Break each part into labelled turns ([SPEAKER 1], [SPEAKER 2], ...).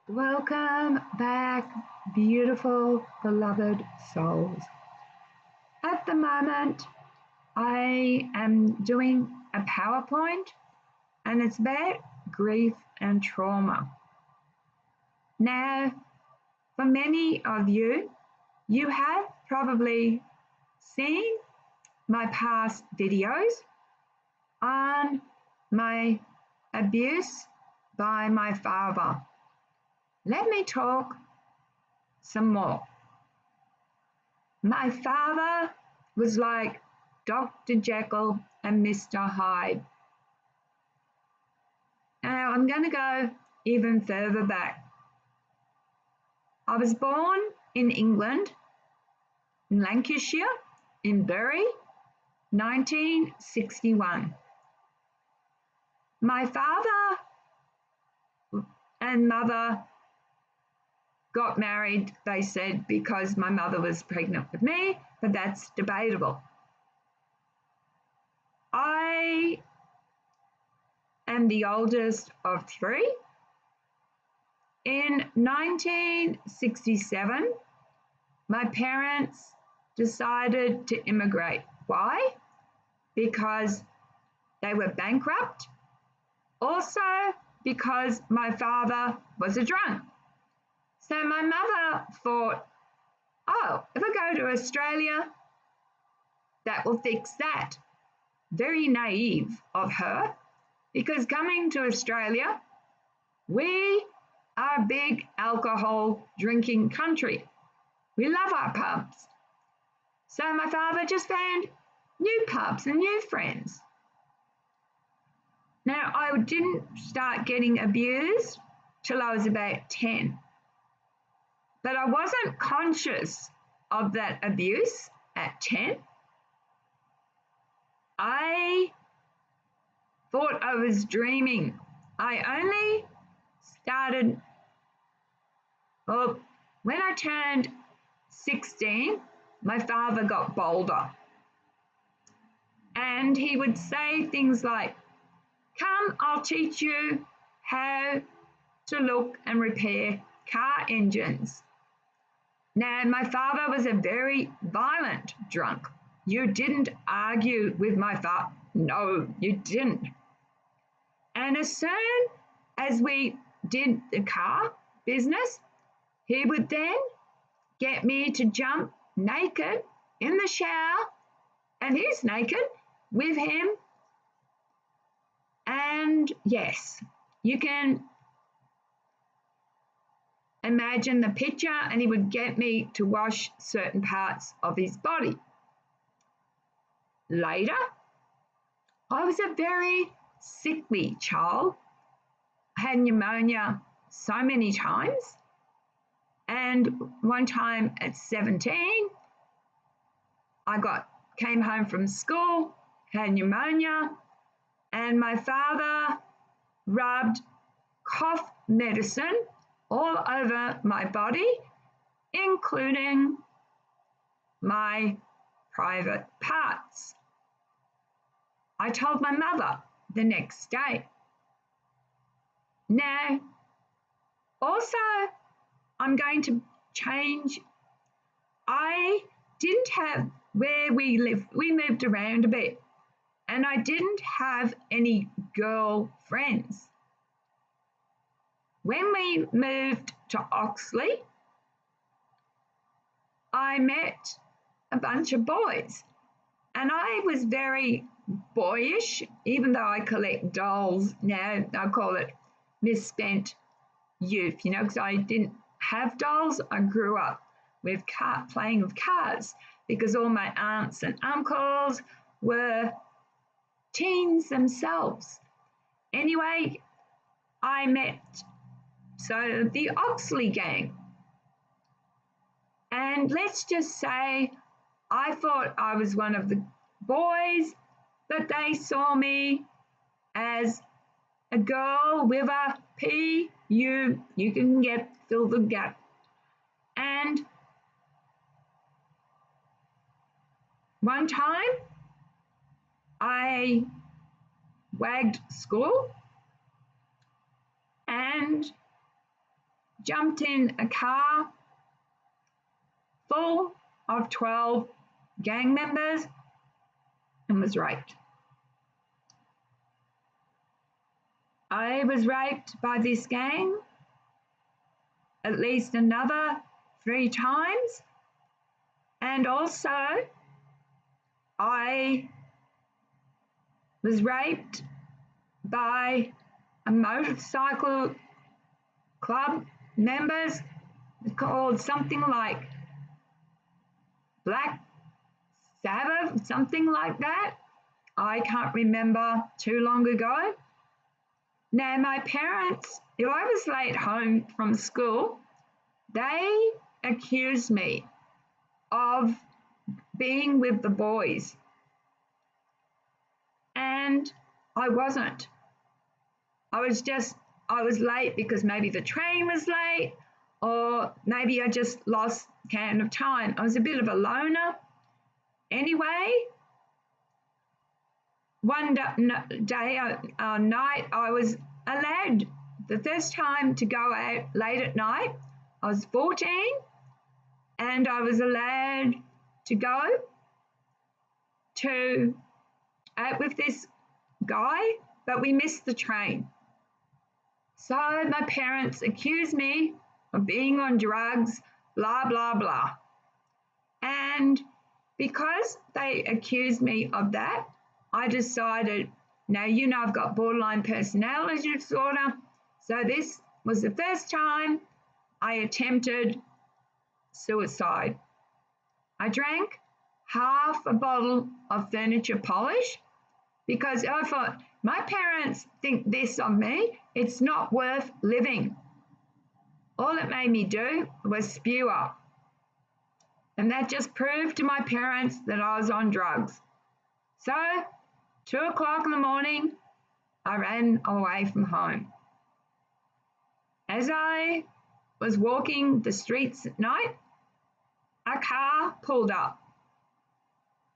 [SPEAKER 1] Welcome back, beautiful, beloved souls. At the moment, I am doing a PowerPoint and it's about grief and trauma. Now, for many of you, you have probably seen my past videos on my abuse by my father. Let me talk some more. My father was like Dr. Jekyll and Mr. Hyde. Now I'm going to go even further back. I was born in England, in Lancashire, in Bury, 1961. My father and mother got married, they said, because my mother was pregnant with me, but that's debatable. I am the oldest of three. In 1967, my parents decided to immigrate. Why? Because they were bankrupt. Also, because my father was a drunk. So my mother thought, oh, if I go to Australia, that will fix that. Very naive of her, because coming to Australia, we are a big alcohol drinking country. We love our pubs. So my father just found new pubs and new friends. Now, I didn't start getting abused till I was about 10. But I wasn't conscious of that abuse at 10. I thought I was dreaming. I only started, when I turned 16, my father got bolder. And he would say things like, come, I'll teach you how to look and repair car engines. Now, my father was a very violent drunk. You didn't argue with my father. No, you didn't. And as soon as we did the car business, he would then get me to jump naked in the shower, and he's naked with him. And yes, you can imagine the picture, and he would get me to wash certain parts of his body. Later, I was a very sickly child. I had pneumonia so many times. And one time at 17, I came home from school, had pneumonia, and my father rubbed cough medicine all over my body, including my private parts. I told my mother the next day. Now, also, I'm going to change. I didn't have where we lived. We moved around a bit, and I didn't have any girl friends. When we moved to Oxley, I met a bunch of boys, and I was very boyish, even though I collect dolls now. I call it misspent youth, because I didn't have dolls. I grew up with playing with cars because all my aunts and uncles were teens themselves. Anyway, I met the Oxley gang. And let's just say I thought I was one of the boys, but they saw me as a girl with a P, you can fill the gap. And one time I wagged school, and jumped in a car full of 12 gang members and was raped. I was raped by this gang at least another 3 times, and also I was raped by a motorcycle club members called something like Black Sabbath, something like that. I can't remember, too long ago. Now, my parents, if I was late home from school, they accused me of being with the boys. And I wasn't. I was late because maybe the train was late, or maybe I just lost count of time. I was a bit of a loner. Anyway, one night I was allowed the first time to go out late at night. I was 14 and I was allowed to go out with this guy, but we missed the train. So my parents accused me of being on drugs, blah, blah, blah. And because they accused me of that, I decided, now you know I've got borderline personality disorder, so this was the first time I attempted suicide. I drank half a bottle of furniture polish because I thought, my parents think this of me, it's not worth living. All it made me do was spew up. And that just proved to my parents that I was on drugs. So, 2 o'clock in the morning, I ran away from home. As I was walking the streets at night, a car pulled up.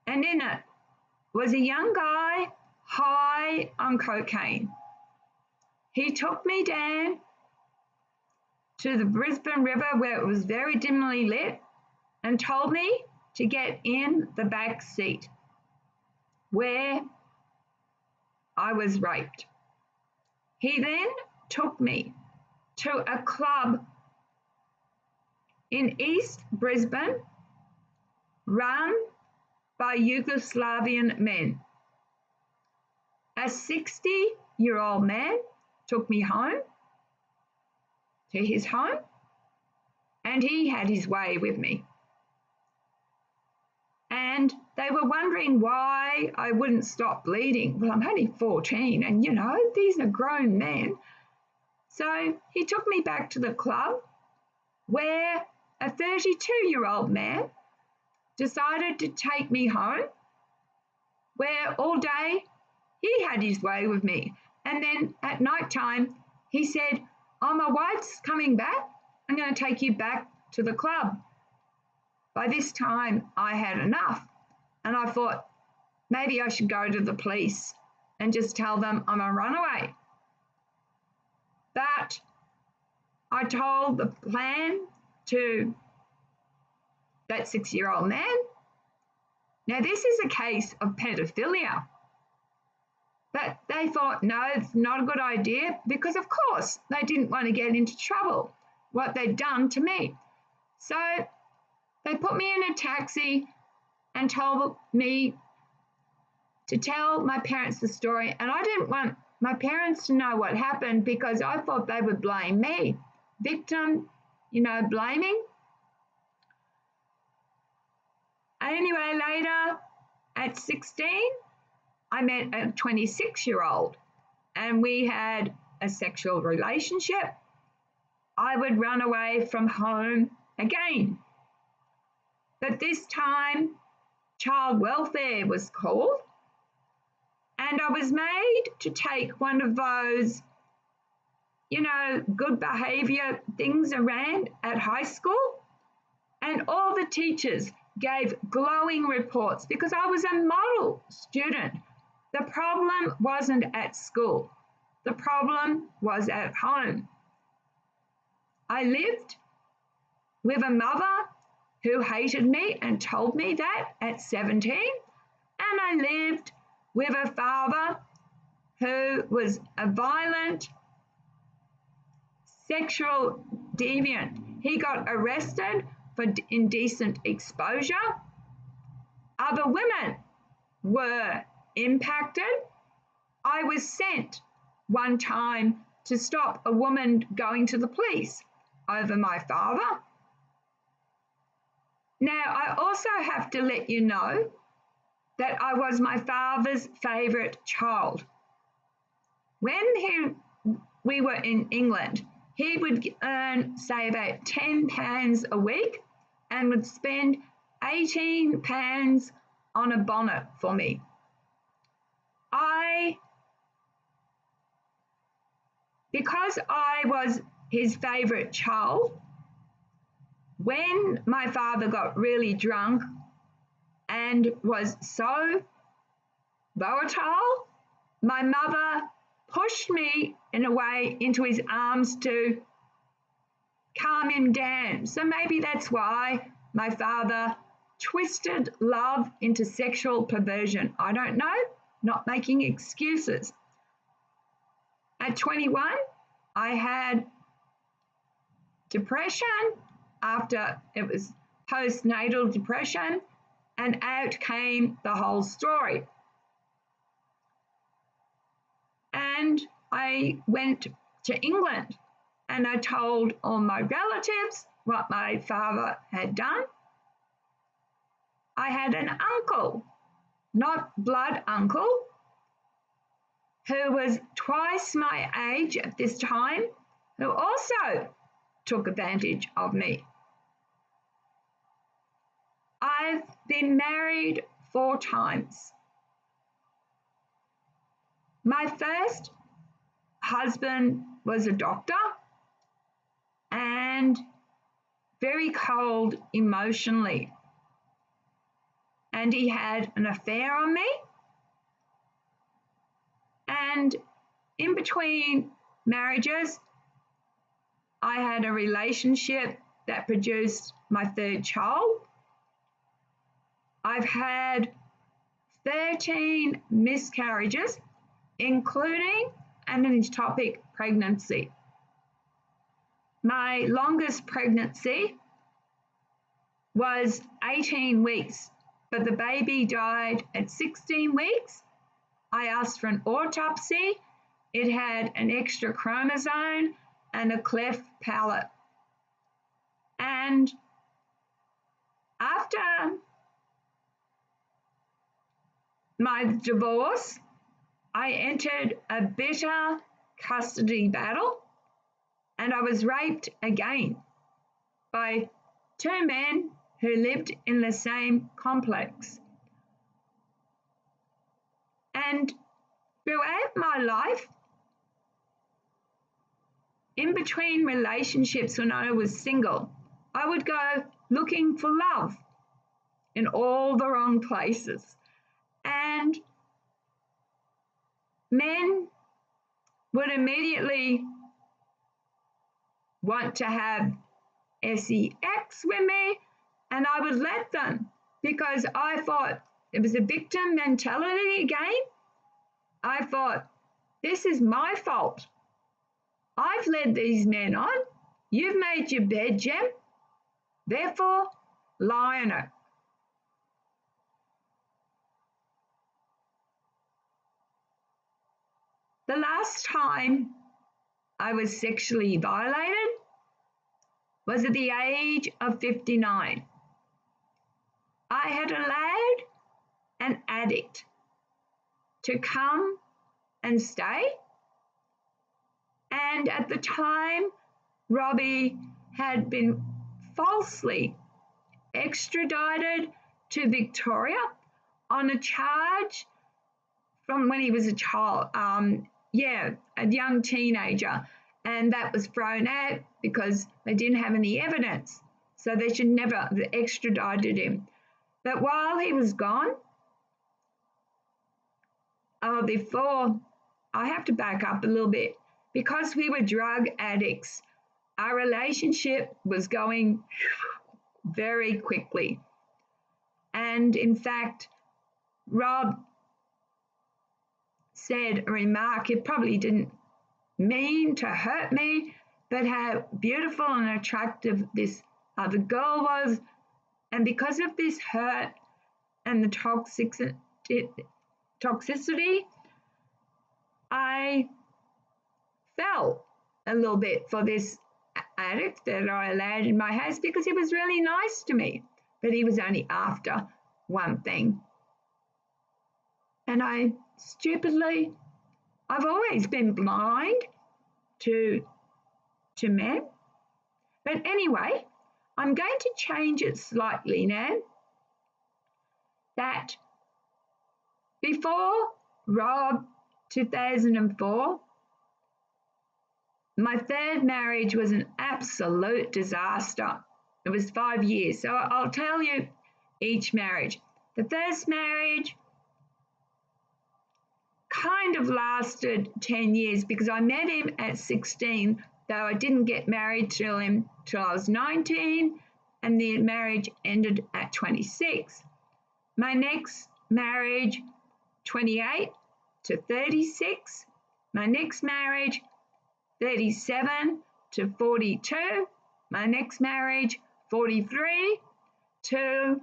[SPEAKER 1] And in it was a young guy high on cocaine. He took me down to the Brisbane River where it was very dimly lit and told me to get in the back seat where I was raped. He then took me to a club in East Brisbane run by Yugoslavian men. A 60-year-old man took me home, to his home, and he had his way with me. And they were wondering why I wouldn't stop bleeding. Well, I'm only 14 and, you know, these are grown men. So he took me back to the club where a 32-year-old man decided to take me home, where all day he had his way with me. And then at night time, he said, oh, my wife's coming back. I'm going to take you back to the club. By this time, I had enough. And I thought, maybe I should go to the police and just tell them I'm a runaway. But I told the plan to that 6-year-old man. Now, this is a case of pedophilia. But they thought, no, it's not a good idea because, of course, they didn't want to get into trouble, what they'd done to me. So they put me in a taxi and told me to tell my parents the story. And I didn't want my parents to know what happened because I thought they would blame me. Victim, you know, blaming. Anyway, later at 16, I met a 26-year-old and we had a sexual relationship. I would run away from home again. But this time, child welfare was called and I was made to take one of those, you know, good behaviour things around at high school. And all the teachers gave glowing reports because I was a model student. The problem wasn't at school. The problem was at home. I lived with a mother who hated me and told me that at 17, and I lived with a father who was a violent sexual deviant. He got arrested for indecent exposure. Other women were impacted. I was sent one time to stop a woman going to the police over my father. Now, I also have to let you know that I was my father's favourite child. When we were in England, he would earn, say, about £10 a week and would spend £18 on a bonnet for me. Because I was his favourite child, when my father got really drunk and was so volatile, my mother pushed me in a way into his arms to calm him down. So maybe that's why my father twisted love into sexual perversion. I don't know, not making excuses. At 21, I had depression after it was postnatal depression, and out came the whole story. And I went to England and I told all my relatives what my father had done. I had an uncle, not blood uncle, who was twice my age at this time, who also took advantage of me. I've been married 4 times. My first husband was a doctor and very cold emotionally. And he had an affair on me. And in between marriages, I had a relationship that produced my 3rd child. I've had 13 miscarriages, including an ectopic pregnancy. My longest pregnancy was 18 weeks, but the baby died at 16 weeks. I asked for an autopsy. It had an extra chromosome and a cleft palate. And after my divorce, I entered a bitter custody battle, and I was raped again by 2 men who lived in the same complex. And throughout my life, in between relationships when I was single, I would go looking for love in all the wrong places. And men would immediately want to have sex with me, and I would let them because I thought it was a victim mentality again. I thought, this is my fault. I've led these men on. You've made your bed, Jem. Therefore, lie on it. The last time I was sexually violated was at the age of 59. I had allowed an addict to come and stay, and at the time, Robbie had been falsely extradited to Victoria on a charge from when he was a child, a young teenager, and that was thrown out because they didn't have any evidence, so they should never have extradited him. But while he was gone, before, I have to back up a little bit, because we were drug addicts, our relationship was going very quickly. And in fact, Rob said a remark, he probably didn't mean to hurt me, but how beautiful and attractive this other girl was. And because of this hurt and the toxicity, I fell a little bit for this addict that I allowed in my house because he was really nice to me, but he was only after one thing. And I've always been blind to men. But anyway, I'm going to change it slightly now. That before Rob 2004, my third marriage was an absolute disaster. It was 5 years. So I'll tell you each marriage. The first marriage kind of lasted 10 years because I met him at 16, though I didn't get married till I was 19, and the marriage ended at 26. My next marriage, 28 to 36. My next marriage, 37 to 42. My next marriage, 43 to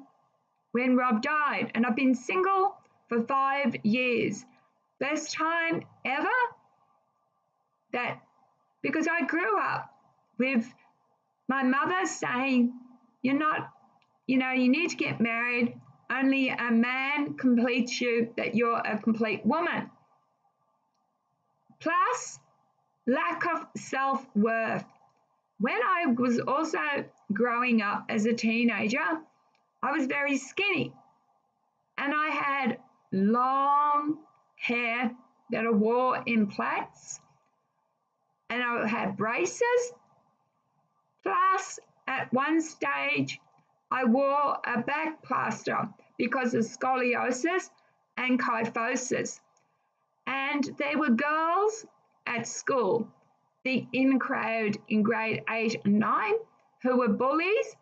[SPEAKER 1] when Rob died. And I've been single for 5 years. First time ever that, because I grew up with my mother saying, you need to get married. Only a man completes you, that you're a complete woman. Plus, lack of self-worth. When I was also growing up as a teenager, I was very skinny. And I had long hair that I wore in plaits. And I had braces. Plus, at one stage, I wore a back plaster because of scoliosis and kyphosis. And there were girls at school, the in crowd in grade 8 and 9, who were bullies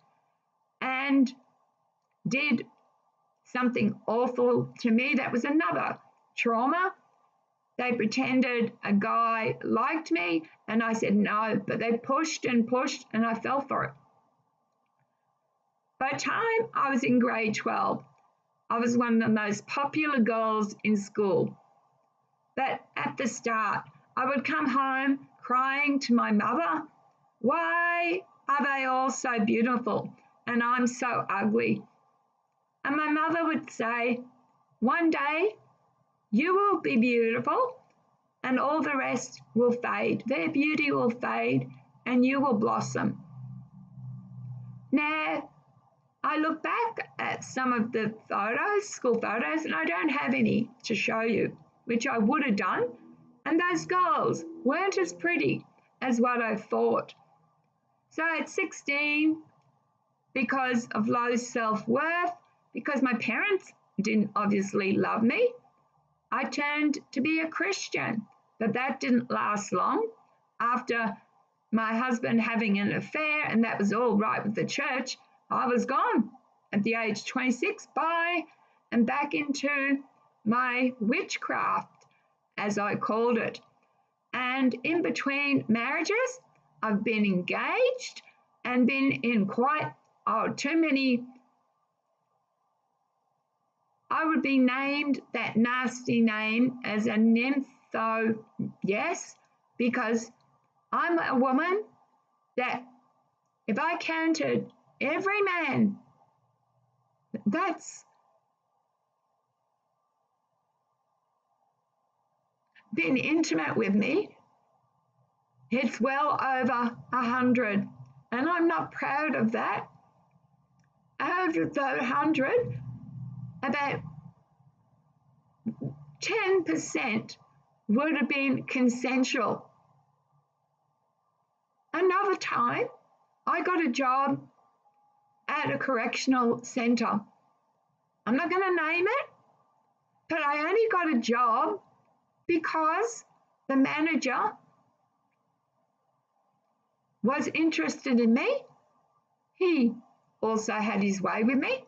[SPEAKER 1] and did something awful to me. That was another trauma. They pretended a guy liked me, and I said no, but they pushed and pushed, and I fell for it. By the time I was in grade 12, I was one of the most popular girls in school. But at the start, I would come home crying to my mother, why are they all so beautiful and I'm so ugly? And my mother would say, one day you will be beautiful and all the rest will fade. Their beauty will fade and you will blossom. Now, I look back at some of the photos, school photos, and I don't have any to show you, which I would have done. And those girls weren't as pretty as what I thought. So at 16, because of low self-worth, because my parents didn't obviously love me, I turned to be a Christian. But that didn't last long. After my husband having an affair, and that was all right with the church, I was gone at the age of 26, bye, and back into my witchcraft, as I called it. And in between marriages, I've been engaged and been in too many. I would be named that nasty name as a nympho, yes, because I'm a woman that if I counted every man that's been intimate with me, it's well over 100, and I'm not proud of that. Out of the 100, about 10% would have been consensual. Another time, I got a job at a correctional centre. I'm not going to name it, but I only got a job because the manager was interested in me. He also had his way with me.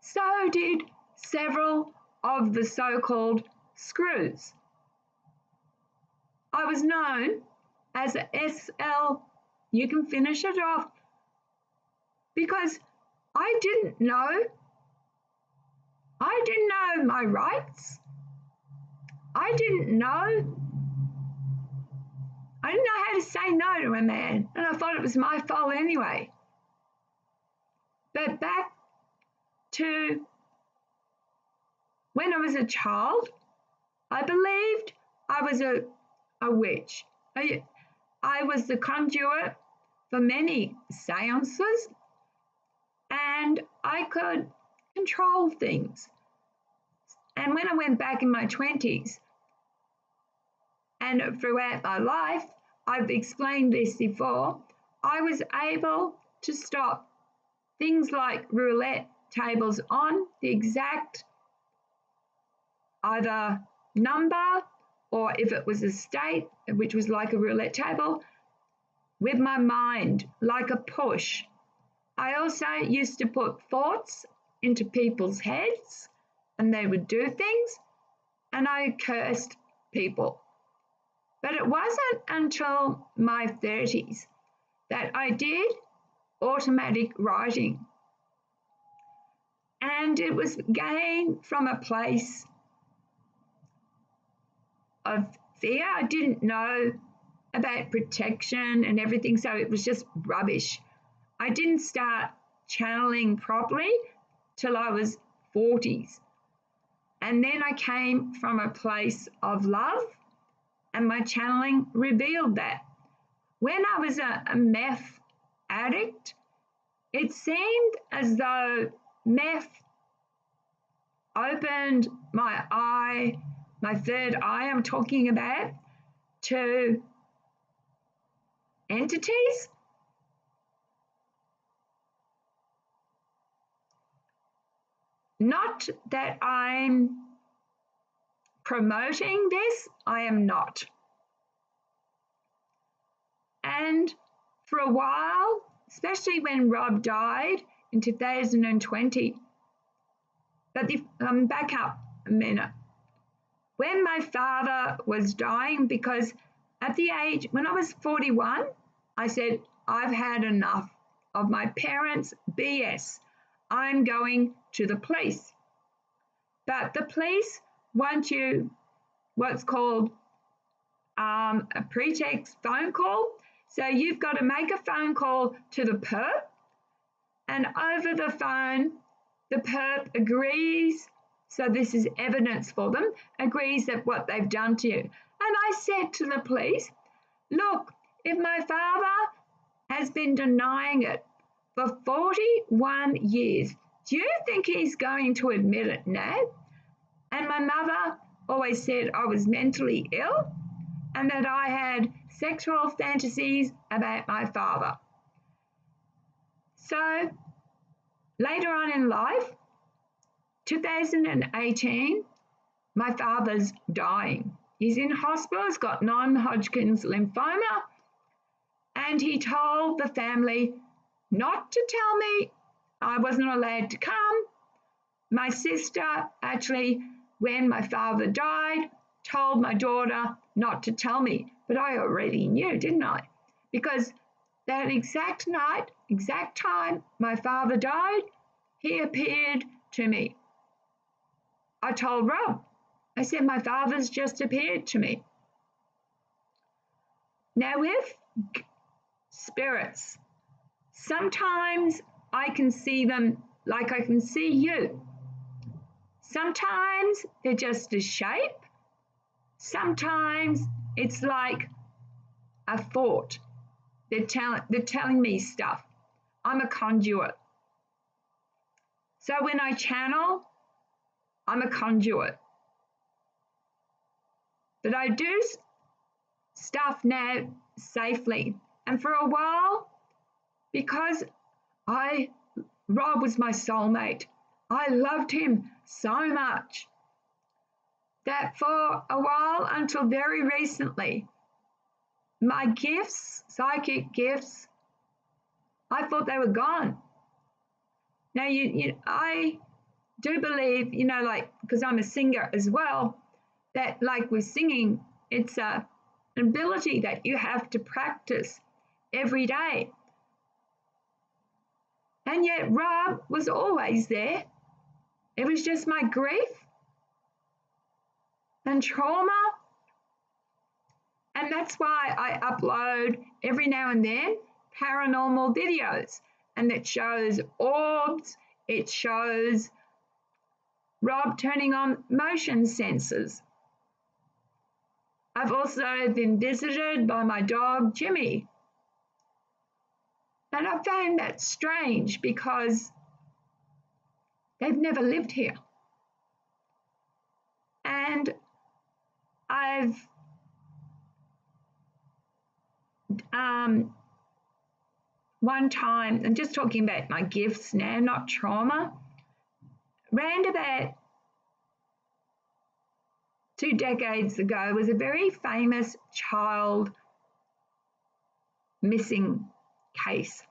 [SPEAKER 1] So did several of the so-called screws. I was known as a SL, you can finish it off, because I didn't know my rights. I didn't know how to say no to a man, and I thought it was my fault anyway. But back to when I was a child, I believed I was a witch. I was the conduit for many seances, and I could control things. And when I went back in my 20s, and throughout my life, I've explained this before, I was able to stop things like roulette tables on the exact either number, or if it was a state, which was like a roulette table, with my mind, like a push. I also used to put thoughts into people's heads, and they would do things, and I cursed people. But it wasn't until my 30s that I did automatic writing. And it was gained from a place of fear. I didn't know about protection and everything, so it was just rubbish. I didn't start channeling properly till I was 40s. And then I came from a place of love, and my channeling revealed that. When I was a meth addict, it seemed as though meth opened my eye, my third eye I'm talking about, to entities. Not that I'm promoting this, I am not. And for a while, especially when Rob died in 2020, but back up a minute. When my father was dying, because at the age, when I was 41, I said, I've had enough of my parents' BS. I'm going to the police. But the police want you what's called a pretext phone call. So you've got to make a phone call to the perp, and over the phone, the perp agrees, so this is evidence for them, agrees that what they've done to you. And I said to the police, look, if my father has been denying it for 41 years, do you think he's going to admit it now? And my mother always said I was mentally ill and that I had sexual fantasies about my father. So later on in life, 2018, my father's dying. He's in hospital, he's got non-Hodgkin's lymphoma, and he told the family not to tell me. I wasn't allowed to come. My sister actually, when my father died, told my daughter not to tell me, but I already knew, didn't I? Because that exact night, exact time my father died, he appeared to me. I told Rob, I said, my father's just appeared to me. Now with spirits, sometimes I can see them like I can see you. Sometimes they're just a shape. Sometimes it's like a thought. They're telling me stuff. I'm a conduit. So when I channel, I'm a conduit. But I do stuff now safely. And for a while, because Rob was my soulmate, I loved him so much that for a while, until very recently, my gifts, psychic gifts, I thought they were gone. Now, I do believe, like, because I'm a singer as well, that like with singing, it's an ability that you have to practice every day. And yet Rob was always there. It was just my grief and trauma. And that's why I upload every now and then paranormal videos. And it shows orbs, it shows Rob turning on motion sensors. I've also been visited by my dog, Jimmy. And I found that strange because they've never lived here. And I've one time, I'm just talking about my gifts now, not trauma, round about 2 decades ago was a very famous child missing case.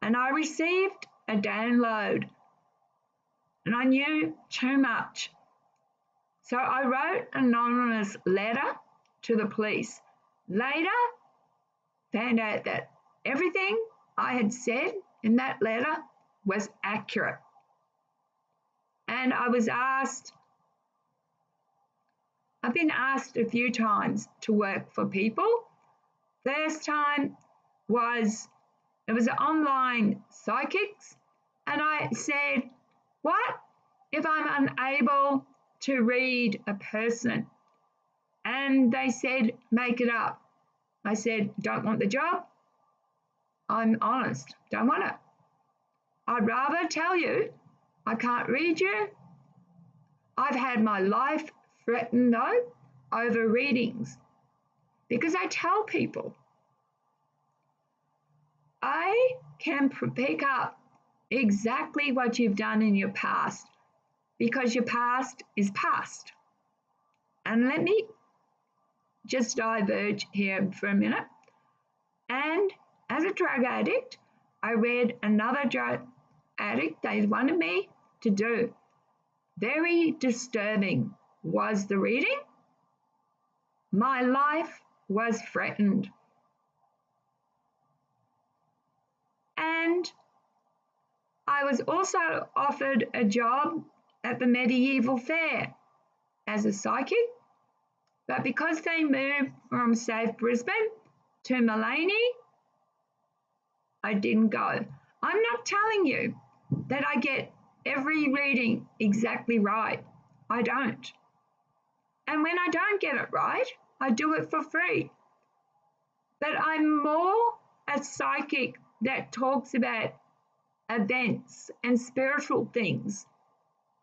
[SPEAKER 1] And I received a download and I knew too much. So I wrote an anonymous letter to the police. Later, found out that everything I had said in that letter was accurate. And I was asked, I've been asked a few times to work for people. First time was, it was an online psychics, and I said, what if I'm unable to read a person? And they said, make it up. I said, don't want the job. I'm honest, don't want it. I'd rather tell you I can't read you. I've had my life threatened though over readings because I tell people I can pick up exactly what you've done in your past because your past is past. And let me just diverge here for a minute. And as a drug addict, I read another drug addict they wanted me to do. Very disturbing was the reading. My life was threatened. And I was also offered a job at the medieval fair as a psychic, but because they moved from South Brisbane to Maleny, I didn't go. I'm not telling you that I get every reading exactly right. I don't. And when I don't get it right, I do it for free. But I'm more a psychic that talks about events and spiritual things.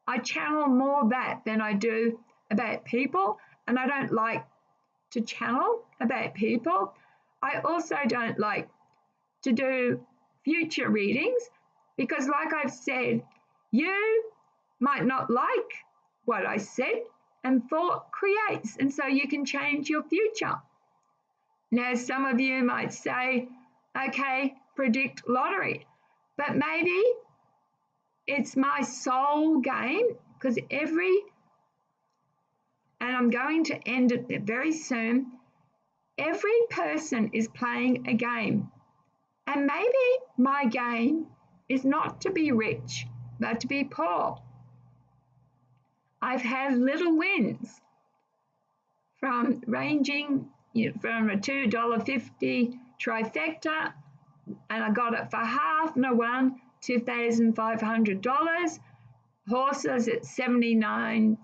[SPEAKER 1] I channel more that than I do about people, and I don't like to channel about people. I also don't like to do future readings because, like I've said, you might not like what I said, and thought creates, and so you can change your future. Now, some of you might say, okay, predict lottery, but maybe it's my soul game because and I'm going to end it very soon, every person is playing a game. And maybe my game is not to be rich, but to be poor. I've had little wins from ranging from a $2.50 trifecta, and I got it for half, and I won $2,500. Horses at $79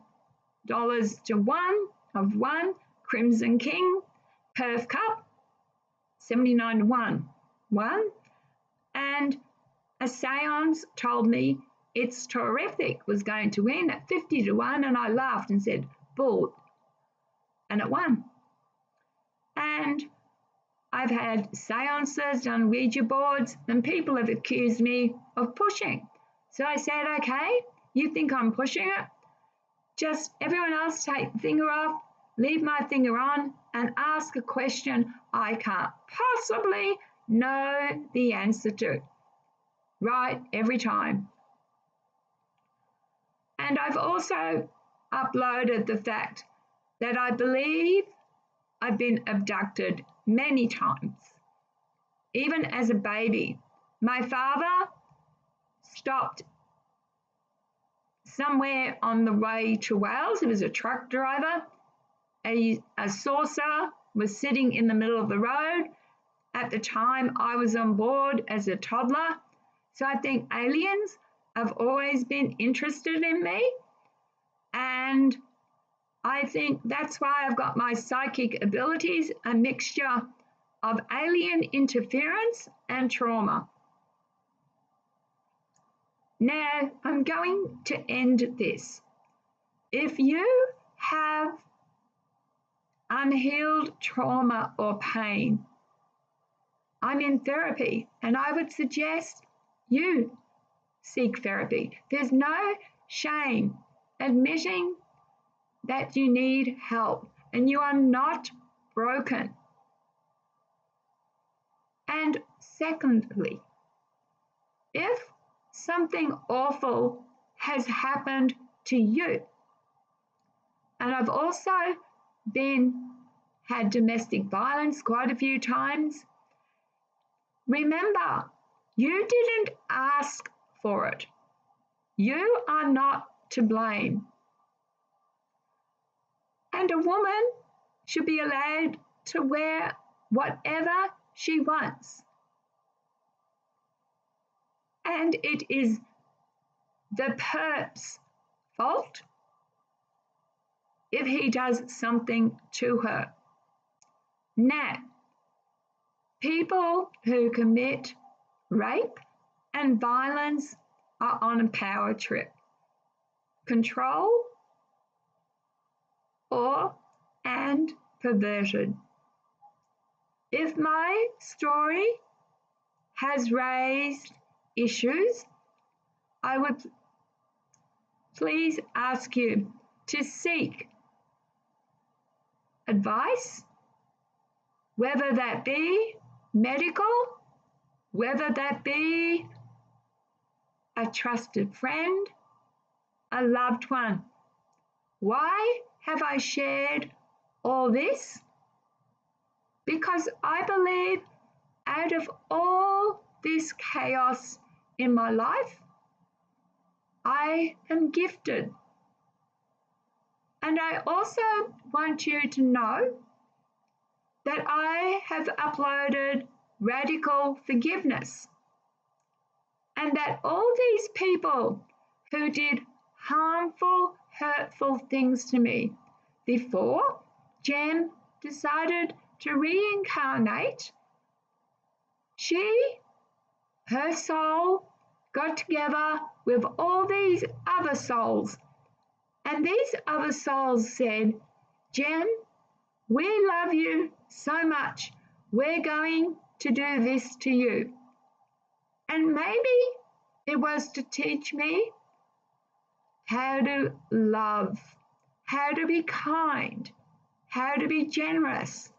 [SPEAKER 1] to one. I've won. Crimson King, Perth Cup, 79 to 1. One. And a seance told me It's Terrific was going to win at 50 to 1, and I laughed and said, bull, and it won. And I've had seances, done Ouija boards, and people have accused me of pushing. So I said, okay, you think I'm pushing it? Just everyone else take the finger off, leave my finger on, and ask a question I can't possibly know the answer to. Right, every time. And I've also uploaded the fact that I believe I've been abducted many times. Even as a baby, my father stopped somewhere on the way to Wales. He was a truck driver. A saucer was sitting in the middle of the road. At the time, I was on board as a toddler. So I think aliens have always been interested in me. And I think that's why I've got my psychic abilities, a mixture of alien interference and trauma. Now, I'm going to end this. If you have unhealed trauma or pain, I'm in therapy, and I would suggest you seek therapy. There's no shame admitting that you need help and you are not broken. And secondly, if something awful has happened to you, and I've also had domestic violence quite a few times, remember, you didn't ask for it. You are not to blame. And a woman should be allowed to wear whatever she wants. And it is the perp's fault if he does something to her. Now, people who commit rape and violence are on a power trip. Control and perverted. If my story has raised issues, I would please ask you to seek advice, whether that be medical, whether that be a trusted friend, a loved one. Why have I shared all this? Because I believe out of all this chaos in my life, I am gifted. And I also want you to know that I have uploaded radical forgiveness, and that all these people who did harmful, hurtful things to me before Jem decided to reincarnate, her soul got together with all these other souls, and these other souls said, Jem, we love you so much, we're going to do this to you. And maybe it was to teach me how to love, how to be kind, how to be generous,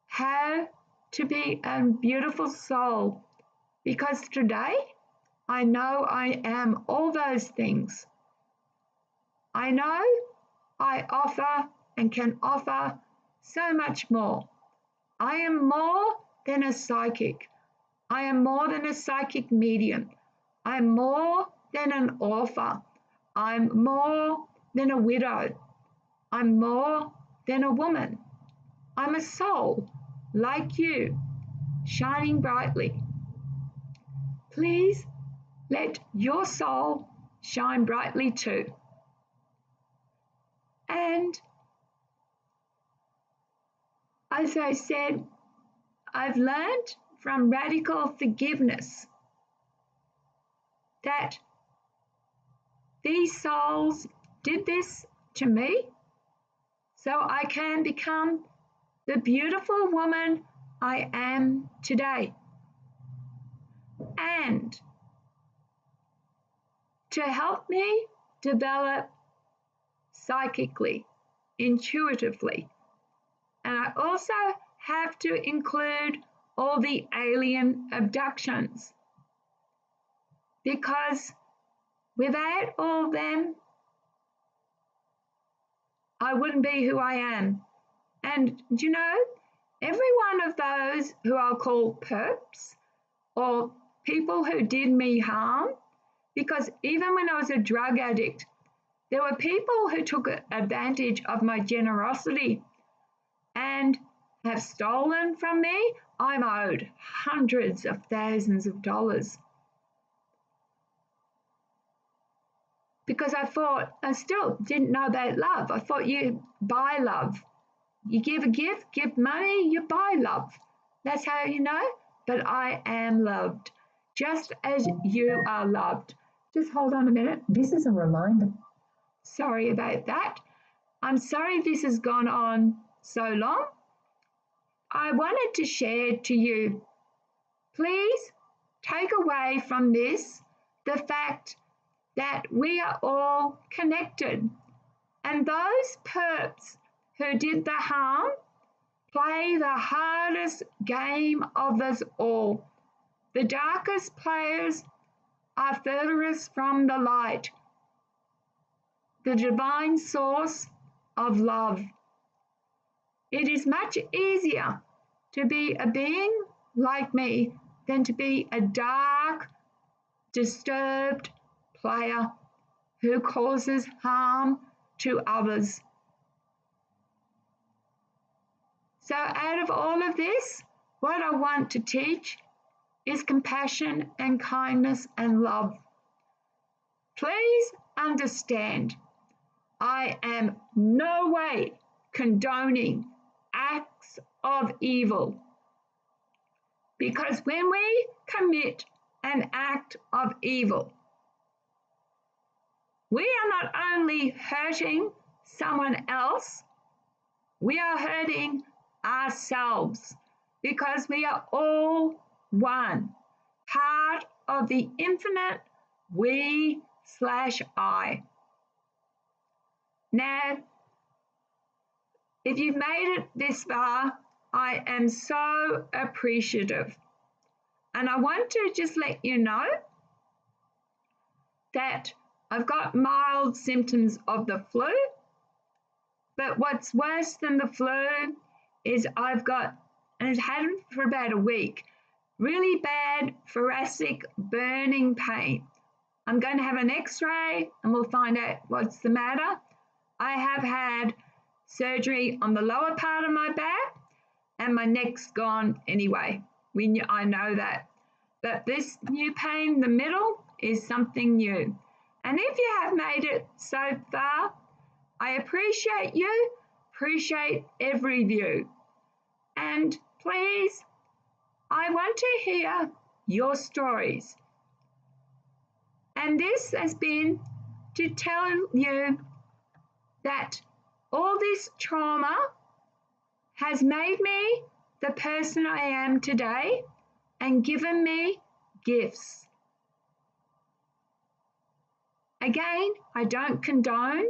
[SPEAKER 1] how to be a beautiful soul. Because today, I know I am all those things. I know I offer and can offer so much more. I am more than a psychic. I am more than a psychic medium. I'm more than an author. I'm more than a widow. I'm more than a woman. I'm a soul like you, shining brightly. Please let your soul shine brightly too. And as I said, I've learned from radical forgiveness that these souls did this to me so I can become the beautiful woman I am today. And to help me develop psychically, intuitively, And I also have to include all the alien abductions, because without all them, I wouldn't be who I am. And do you know, every one of those who I'll call perps or people who did me harm, because even when I was a drug addict, there were people who took advantage of my generosity and have stolen from me. I'm owed hundreds of thousands of dollars. Because I still didn't know about love. I thought you buy love. You give a gift, give money, you buy love. That's how you know. But I am loved, just as you are loved. Just hold on a minute.
[SPEAKER 2] This is a reminder.
[SPEAKER 1] Sorry about that. I'm sorry this has gone on so long. I wanted to share to you, please take away from this the fact that we are all connected. And those perps who did the harm play the hardest game of us all. The darkest players are furthest from the light, the divine source of love. It is much easier to be a being like me than to be a dark, disturbed player who causes harm to others. So, out of all of this, what I want to teach is compassion and kindness and love. Please understand, I am no way condoning acts of evil, because when we commit an act of evil, we are not only hurting someone else, we are hurting ourselves, because we are all one, part of the infinite we/I. Now, if you've made it this far, I am so appreciative. And I want to just let you know that I've got mild symptoms of the flu, but what's worse than the flu is I've got, and I've had it for about a week, really bad thoracic burning pain. I'm going to have an x-ray and we'll find out what's the matter. I have had surgery on the lower part of my back and my neck's gone anyway. I know that. But this new pain in the middle is something new. And if you have made it so far, I appreciate you, appreciate every view. And please, I want to hear your stories. And this has been to tell you that all this trauma has made me the person I am today and given me gifts. Again, I don't condone,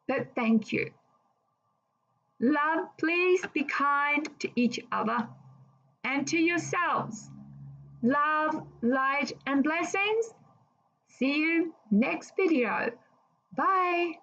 [SPEAKER 1] but thank you. Love, please be kind to each other and to yourselves. Love, light, and blessings. See you next video. Bye.